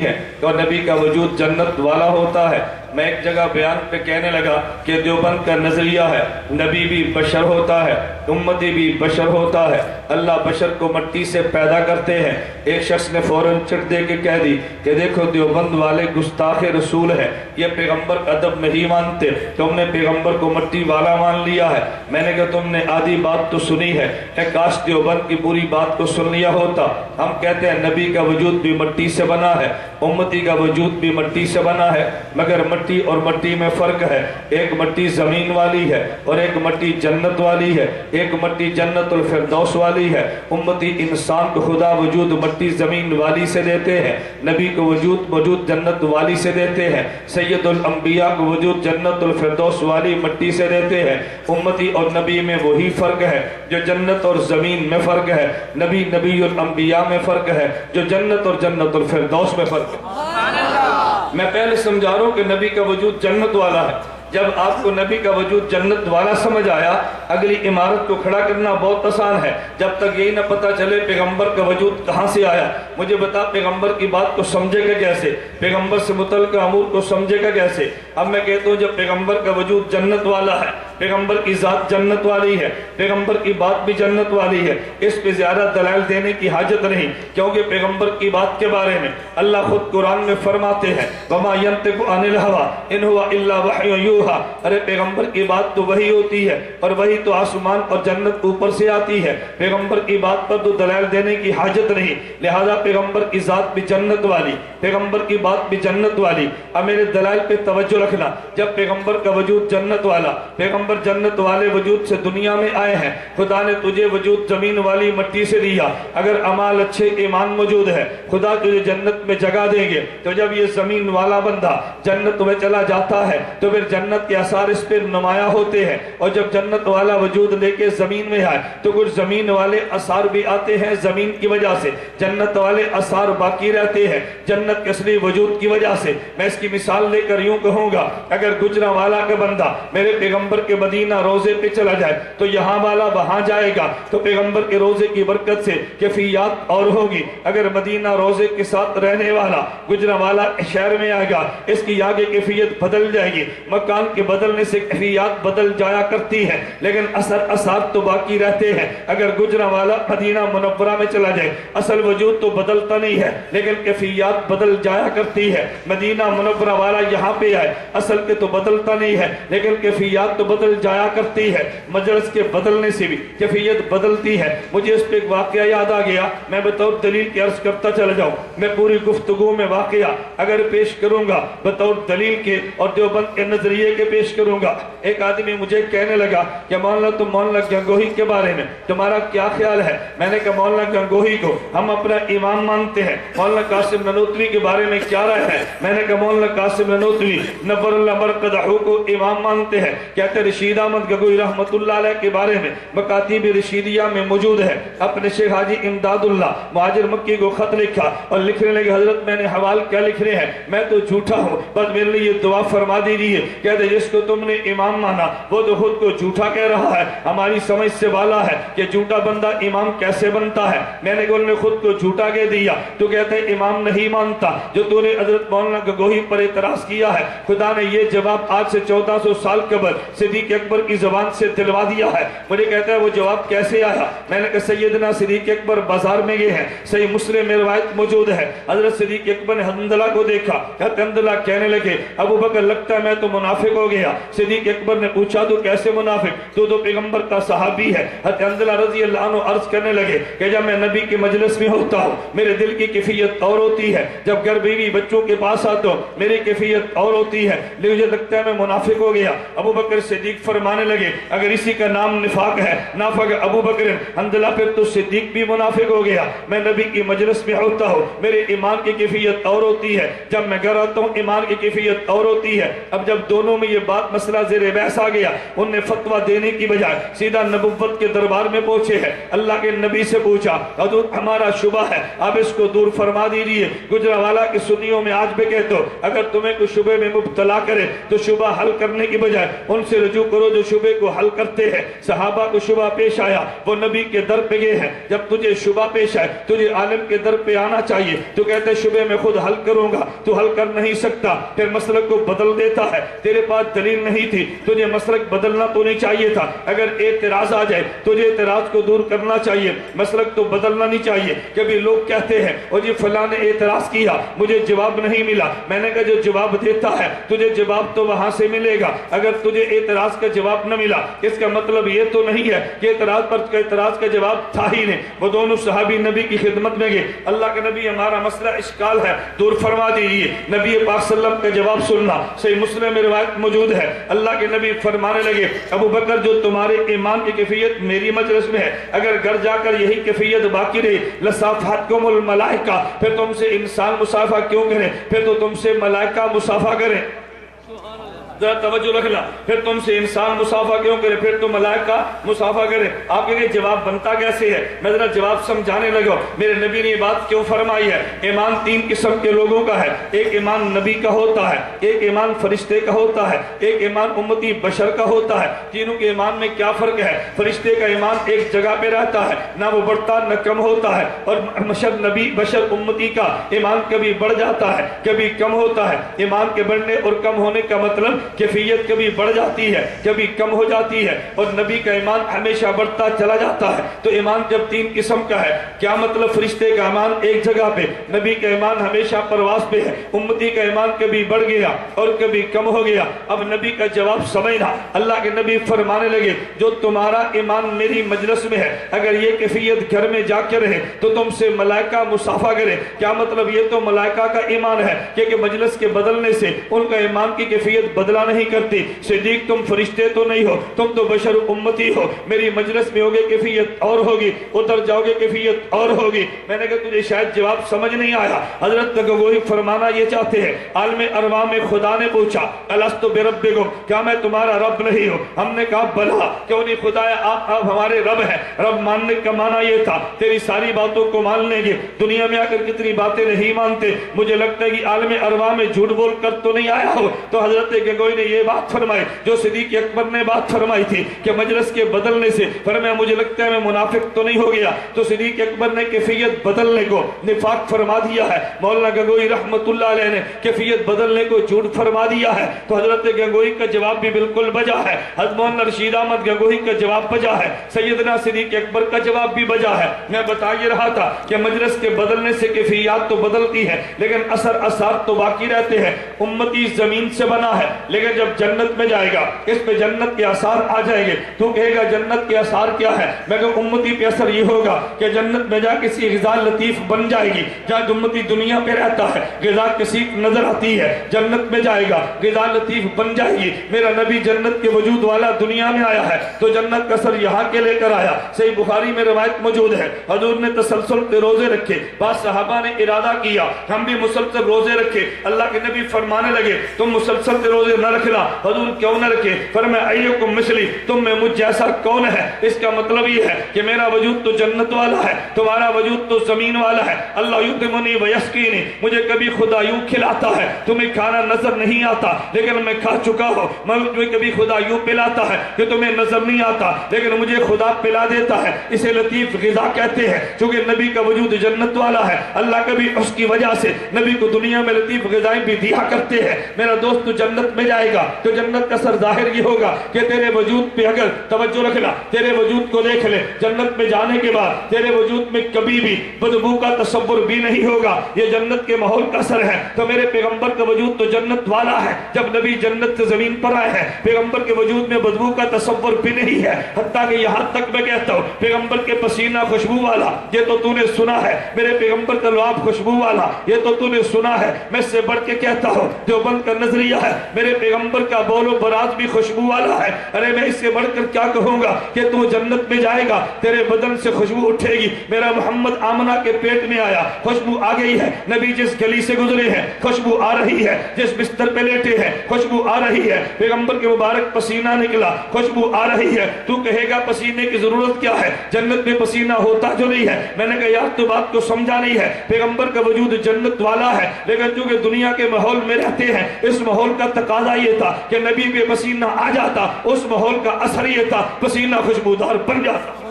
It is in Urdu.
ہے تو نبی کا وجود جنت والا ہوتا ہے۔ میں ایک جگہ بیان پہ کہنے لگا کہ دیوبند کا نظریہ ہے نبی بھی بشر ہوتا ہے، امتی بھی بشر ہوتا ہے، اللہ بشر کو مٹی سے پیدا کرتے ہیں۔ ایک شخص نے فوراً چٹ دے کے کہہ دی کہ دیکھو دیوبند والے گستاخ رسول ہے، یہ پیغمبر کا ادب نہیں مانتے، تم نے پیغمبر کو مٹی والا مان لیا ہے۔ میں نے کہا تم نے آدھی بات تو سنی ہے، کاش دیوبند کی پوری بات کو سن لیا ہوتا۔ ہم کہتے ہیں نبی کا وجود بھی مٹی سے بنا ہے، امتی کا وجود بھی مٹی سے بنا ہے، مگر مٹی اور مٹی میں فرق ہے۔ ایک مٹی زمین والی ہے اور ایک مٹی جنت والی ہے، ایک مٹی جنت الفردوس والی ہے۔ امتی انسان کو خدا وجود مٹی زمین والی سے دیتے ہیں، نبی کو وجود جنت والی سے دیتے ہیں، سید الانبیاء کو وجود جنت الفردوس والی مٹی سے دیتے ہیں۔ امتی اور نبی میں وہی فرق ہے جو جنت اور زمین میں فرق ہے، نبی الانبیاء میں فرق ہے جو جنت اور جنت الفردوس میں فرق ہے۔ میں پہلے سمجھا رہا ہوں کہ نبی کا وجود جنت والا ہے۔ جب آپ کو نبی کا وجود جنت والا سمجھ آیا، اگلی عمارت کو کھڑا کرنا بہت آسان ہے۔ جب تک یہی نہ پتا چلے پیغمبر کا وجود کہاں سے آیا، مجھے بتا پیغمبر کی بات کو سمجھے گا کیسے، پیغمبر سے متعلقہ امور کو سمجھے گا کیسے۔ اب میں کہتا ہوں جب پیغمبر کا وجود جنت والا ہے، پیغمبر کی ذات جنت والی ہے، پیغمبر کی بات بھی جنت والی ہے، اس پہ زیادہ دلائل دینے کی حاجت نہیں، کیونکہ پیغمبر کی بات کے بارے میں اللہ خود قرآن میں فرماتے ہیں وَمَا يَنْطِقُ عَنِ الْهَوَىٰ إِنْ هُوَ إِلَّا وَحْيٌ يُوحَىٰ۔ ارے پیغمبر کی بات تو وہی ہوتی ہے اور وہی تو آسمان اور جنت اوپر سے آتی ہے، پیغمبر کی بات پر تو دلائل دینے کی حاجت نہیں، لہذا پیغمبر کی ذات بھی جنت والی، پیغمبر کی بات بھی جنت والی۔ اب میرے دلائل پہ توجہ رکھنا، جب پیغمبر کا وجود جنت والا، پیغمبر جنت والے وجود سے دنیا میں آئے ہیں، خدا نے تجھے وجود زمین والی مٹی سے دیا، اگر اعمال اچھے ایمان موجود ہے خدا تجھے جنت میں جگہ دیں گے۔ تو جب یہ زمین والا بندہ جنت میں چلا جاتا ہے تو پھر جنت کے اثار اس پر نمایاں ہوتے ہیں، اور جب جنت والا وجود لے کے زمین میں آئے تو کچھ زمین والے اثار بھی آتے ہیں زمین کی وجہ سے، جنت والے اثار باقی رہتے ہیں جنت کے اصلی وجود کی وجہ سے۔ میں اس کی مثال لے کر یوں کہوں گا، اگر گجرانوالہ کا بندہ میرے پیغمبر کے مدینہ روزے پہ چلا جائے تو یہاں والا وہاں جائے گا تو پیغمبر کے روزے کی برکت سے کیفیات اور ہوگی۔ اگر مدینہ روزے کے ساتھ رہنے والا گجرانوالہ شہر میں آئے گا، اس کی آگے کیفیت بدل جائے گی، مکان کے بدلنے سے کیفیات بدل جایا کرتی ہے لیکن اثر تو باقی رہتے ہیں۔ اگر گجرانوالہ مدینہ منورہ میں چلا جائے اصل وجود تو بدلتا نہیں ہے لیکن کیفیات بدل جایا کرتی ہے، مدینہ منورہ والا یہاں پہ آئے اصل کے تو بدلتا نہیں ہے لیکن کیفیات تو بدل جایا کرتی ہے، مجلس کے بدلنے سے بھی کیفیت بدلتی ہے۔ مجھے اس پہ ایک واقعہ یاد آ گیا، میں بطور دلیل کے عرض کرتا چلا جاؤں۔ میں پوری گفتگو میں واقعہ اگر پیش کروں گا بطور دلیل کے اور دیوبند کے نظریے کے پیش کروں گا، ایک آدمی مجھے کہنے لگا کہ مولانا تم مولانا گنگوہی کے بارے میں تمہارا کیا خیال ہے؟ میں نے کہا مولانا گنگوہی کو ہم اپنا امام مانتے ہیں۔ مولانا قاسم نانوتوی کے بارے میں کیا رائے ہے؟ میں نے کہا مولانا قاسم نانوتوی نور اللہ مرقدہ کو امام مانتے ہیں۔ کہتے رشید احمد گنگوہی رحمت اللہ علیہ کے بارے میں مکاتیب رشیدیہ میں موجود ہے، اپنے شیخ حاجی امداد اللہ مہاجر مکی کو خط لکھا اور لکھنے لگے حضرت میں نے حوال کیا لکھ رہے ہیں، میں تو جھوٹا ہوں، بس میرے لیے یہ دعا فرما دیجیے۔ کہتے جس کو تم نے امام مانا وہ تو خود کو جھوٹا کہہ رہا ہے، ہماری سمجھ سے بالا ہے کہ جھوٹا بندہ امام کیسے بنتا ہے۔ میں نے کہا انہوں نے خود کو جھوٹا کہہ دیا، تو کہتے ہیں امام نہیں مانتا جو تو نے حضرت مولانا گنگوہی پر اعتراض کیا ہے۔ خدا نے یہ جواب آج سے 1400 سال قبل صدیق اکبر کی زبان سے دلوا دیا ہے۔ مجھے کہتا ہے وہ جواب کیسے آیا؟ میں نے کہا سیدنا صدیق اکبر بازار میں گئے ہیں، صحیح مسلم میں روایت موجود ہے، حضرت صدیق اکبر نے حنظلہ کو دیکھا، حنظلہ کہنے لگے ابو بکر لگتا ہے میں تو منافق ہو گیا۔ صدیق اکبر نے پوچھا تو کیسے منافق، تو پیغمبر کا صحابی ہے۔ حنظلہ رضی اللہ عنہ عرض کرنے لگے کہ جب میں نبی کے مجلس میں ہوتا ہوں میرے دل کی کیفیت اور ہوتی ہے، جب گھر بیوی بچوں کے پاس آتا ہوں میری کیفیت اور ہوتی ہے، لیکن مجھے لگتا ہے میں منافق ہو گیا۔ ابو بکر صدیق فرمانے لگے اگر اسی کا نام نفاق ہے، نافق ابو بکر حنظلہ پھر تو صدیق بھی منافق ہو گیا۔ میں نبی کی مجلس میں ہوتا ہوں میرے ایمان کی کیفیت اور ہوتی ہے، جب میں گھر آتا ہوں ایمان کی کیفیت اور ہوتی ہے۔ اب جب دونوں میں یہ بات مسئلہ زیر بحث آ گیا، انہوں نے فتویٰ دینے کی بجائے سیدھا نبوت کے دربار میں پہنچے ہیں، اللہ کے نبی سے پوچھا حضور ہمارا شبہ ہے آپ اس کو دور فرما دیجئے۔ گجرانوالہ کی سنیوں میں آج بھی کہتے ہو اگر تمہیں کوئی شبہ میں مبتلا کرے تو شبہ حل کرنے کی بجائے ان سے رجوع توجہ کرو جو شبے کو حل کرتے ہیں. صحابہ کو شبہ پیش آیا, وہ نبی کے در پہ گئے ہیں. جب تجھے شبہ پیش آئے تجھے عالم کے در پہ آنا چاہیے. تو کہتے شبے میں خود حل کروں گا, تو حل کر نہیں سکتا, پھر مسلک کو بدل دیتا ہے. تیرے پاس دلیل نہیں تھی, تجھے مسلک بدلنا تو نہیں چاہیے تھا. اگر اعتراض آ جائے تجھے اعتراض کو دور کرنا چاہیے, مسلک تو بدلنا نہیں چاہیے. کبھی لوگ کہتے ہیں اور جی فلاں نے اعتراض کیا مجھے جواب نہیں ملا. میں نے کہا جو جواب دیتا ہے تجھے جواب تو وہاں سے ملے گا. اگر تجھے اعتراض کا جواب نہ ملا اس کا مطلب یہ تو نہیں ہے کہ اعتراض کا جواب تھا ہی نہیں. وہ دونوں صحابی نبی کی خدمت میں گئے. اللہ کے نبی ہمارا مسئلہ اشکال ہے دور فرما دیجیے. نبی پاک صلی اللہ علیہ وسلم کا جواب سننا. صحیح مسلم میں روایت موجود ہے. اللہ کے نبی فرمانے لگے ابو بکر جو تمہارے ایمان کی کیفیت میری مجلس میں ہے اگر گھر جا کر یہی کیفیت باقی رہی لصافحتکم الملائکہ, پھر تم سے انسان مصافحہ کیوں کریں, پھر تو تم سے ملائکہ مصافحہ کریں. ذرا توجہ رکھنا, پھر تم سے انسان مصافحہ کیوں کرے, پھر تو ملائکہ مصافحہ کرے. آپ کے جواب بنتا کیسے ہے؟ میں ذرا جواب سمجھانے لگا. میرے نبی نے یہ بات کیوں فرمائی ہے؟ ایمان تین قسم کے لوگوں کا ہے. ایک ایمان نبی کا ہوتا ہے, ایک ایمان فرشتے کا ہوتا ہے, ایک ایمان امتی بشر کا ہوتا ہے. تینوں کے ایمان میں کیا فرق ہے؟ فرشتے کا ایمان ایک جگہ پہ رہتا ہے, نہ وہ بڑھتا نہ کم ہوتا ہے. اور بشر امتی کا ایمان کبھی بڑھ جاتا ہے کبھی کم ہوتا ہے. ایمان کے بڑھنے اور کم ہونے کا مطلب کیفیت کبھی بڑھ جاتی ہے کبھی کم ہو جاتی ہے. اور نبی کا ایمان ہمیشہ بڑھتا چلا جاتا ہے. تو ایمان جب تین قسم کا ہے کیا مطلب؟ فرشتے کا ایمان ایک جگہ پہ, نبی کا ایمان ہمیشہ پرواز پہ ہے, امتی کا ایمان کبھی بڑھ گیا اور کبھی کم ہو گیا. اب نبی کا جواب سمجھنا. اللہ کے نبی فرمانے لگے جو تمہارا ایمان میری مجلس میں ہے اگر یہ کیفیت گھر میں جا کے رہے تو تم سے ملائکہ مصافحہ کرے. کیا مطلب؟ یہ تو ملائکہ کا ایمان ہے کہ مجلس کے بدلنے سے ان کا ایمان کی کیفیت بدلا نہیں کرتی. صدیق تم فرشتے تو نہیں ہو, تم تو بشر امتی ہو. میری مجلس میں ہوگے کیفیت اور ہوگی, ادھر جاؤ گے کیفیت اور ہوگی. میں نے کہا تجھے شاید جواب سمجھ نہیں آیا. حضرت گنگوہی فرمانا یہ چاہتے ہیں عالم ارواح میں خدا نے پوچھا الستو بربکم, کیا میں تمہارا رب نہیں ہوں؟ ہم نے کہا بلا, کیوں نہیں خدایا آپ ہمارے رب ہیں. رب ماننے کا معنی یہ تھا تیری ساری باتوں کو مان لیں گے. دنیا میں آ کر کتنی باتیں نہیں مانتے. مجھے لگتا ہے کہ عالم ارواح میں جھوٹ بول کر تو نہیں آیا ہو. تو حضرت گنگوہی نے یہ بات فرمائی جو صدیق اکبر نے بات فرمائی تھی کہ مجلس کے بدلنے سے فرمایا مجھے لگتا ہے میں منافق تو نہیں ہو گیا. تو صدیق اکبر نے کیفیت بدلنے کو نفاق فرما دیا ہے. مولانا گنگوہی رحمت اللہ علیہ نے کیفیت بدلنے کو جھوٹ فرما دیا ہے. تو حضرت گنگوہی کا جواب بھی بالکل بجا ہے. حضرت مولانا رشید احمد گنگوہی کا جواب بجا ہے. سیدنا صدیق اکبر کا جواب بھی بجا ہے. میں بتا یہ رہا تھا کہ مجلس کے بدلنے سے کیفیات تو بدلتی ہے لیکن اثر تو باقی رہتے ہیں. امتی زمین سے بنا ہے لیکن جب جنت میں جائے گا اس پہ جنت کے اثار آ جائیں گے. تو کہے گا جنت کے اثار کیا ہے؟ میں کہا امتی پہ اثر یہ ہوگا کہ جنت میں جا کسی غذا لطیف بن جائے گی. جہاں امتی دنیا پہ رہتا ہے غذا کثیف نظر آتی ہے, جنت میں جائے گا غذا لطیف بن جائے گی. میرا نبی جنت کے وجود والا دنیا میں آیا ہے تو جنت کا اثر یہاں کے لے کر آیا. صحیح بخاری میں روایت موجود ہے حضور نے تسلسل کے روزے رکھے. بعض صحابہ نے ارادہ کیا ہم بھی مسلسل روزے رکھے. اللہ کے نبی فرمانے لگے تم مسلسل کے روزے نہ رکھنا. حضور کیوں نہ رکھے؟ فرمایا ایکم مثلی, تم میں مجھ جیسا کون ہے؟ اس کا مطلب یہ ہے کہ میرا وجود تو جنت والا ہے, تمہارا وجود تو زمین والا ہے. اللہ یطعمنی ویسقینی, مجھے کبھی خدا یوں کھلاتا ہے تمہیں کھانا نظر نہیں آتا لیکن میں کھا چکا ہوں. مجھے کبھی خدا یوں پلاتا ہے کہ تمہیں نظر نہیں آتا لیکن مجھے خدا پلا دیتا ہے. اسے لطیف غذا کہتے ہیں چونکہ نبی کا وجود جنت والا ہے. اللہ کبھی اس کی وجہ سے نبی کو دنیا میں لطیف غذائیں بھی دیا کرتے ہیں. میرا دوست تو جنت میں جائے گا تو جنت کا اثر ظاہر یہ ہوگا کہ تیرے وجود پہ اگر توجہ رکھنا, تیرے وجود کو دیکھ لے, جنت میں جانے کے بعد تیرے وجود میں کبھی بھی بدبو کا تصور بھی نہیں ہوگا. یہ جنت کے ماحول کا اثر ہے. تو میرے پیغمبر کا وجود تو جنت والا ہے. جب نبی جنت سے زمین پر آئے ہیں پیغمبر کے وجود میں بدبو کا تصور بھی نہیں ہے. حتیٰ کہ یہاں تک میں کہتا ہوں پیغمبر کے پسینہ خوشبو والا یہ تو تو نے سنا ہے, میرے پیغمبر کا لعاب خوشبو والا یہ تو تو نے سنا ہے. میں اس سے بڑھ کے کہتا ہوں دیوبند کا نظریہ ہے میرے پیغمبر کا بول و براز بھی خوشبو والا ہے. ارے میں اس سے بڑھ کر کیا کہوں گا کہ تو جنت میں جائے گا تیرے بدن سے خوشبو اٹھے گی. میرا محمد آمنہ کے پیٹ میں آیا خوشبو آ گئی ہے. نبی جس گلی سے گزرے ہیں خوشبو آ رہی ہے, جس بستر پہ لیٹے ہیں خوشبو آ رہی ہے. پیغمبر کے مبارک پسینہ نکلا خوشبو آ رہی ہے. تو کہے گا پسینے کی ضرورت کیا ہے, جنت میں پسینہ ہوتا جو نہیں ہے. میں نے کہا یار تو بات کو سمجھا نہیں ہے. پیغمبر کا وجود جنت والا ہے لیکن چونکہ دنیا کے ماحول میں رہتے ہیں اس ماحول کا تقاضا تقاضا یہ تھا کہ نبی پہ پسینہ آ جاتا، اس ماحول کا اثر یہ تھا پسینہ خوشبودار بن جاتا۔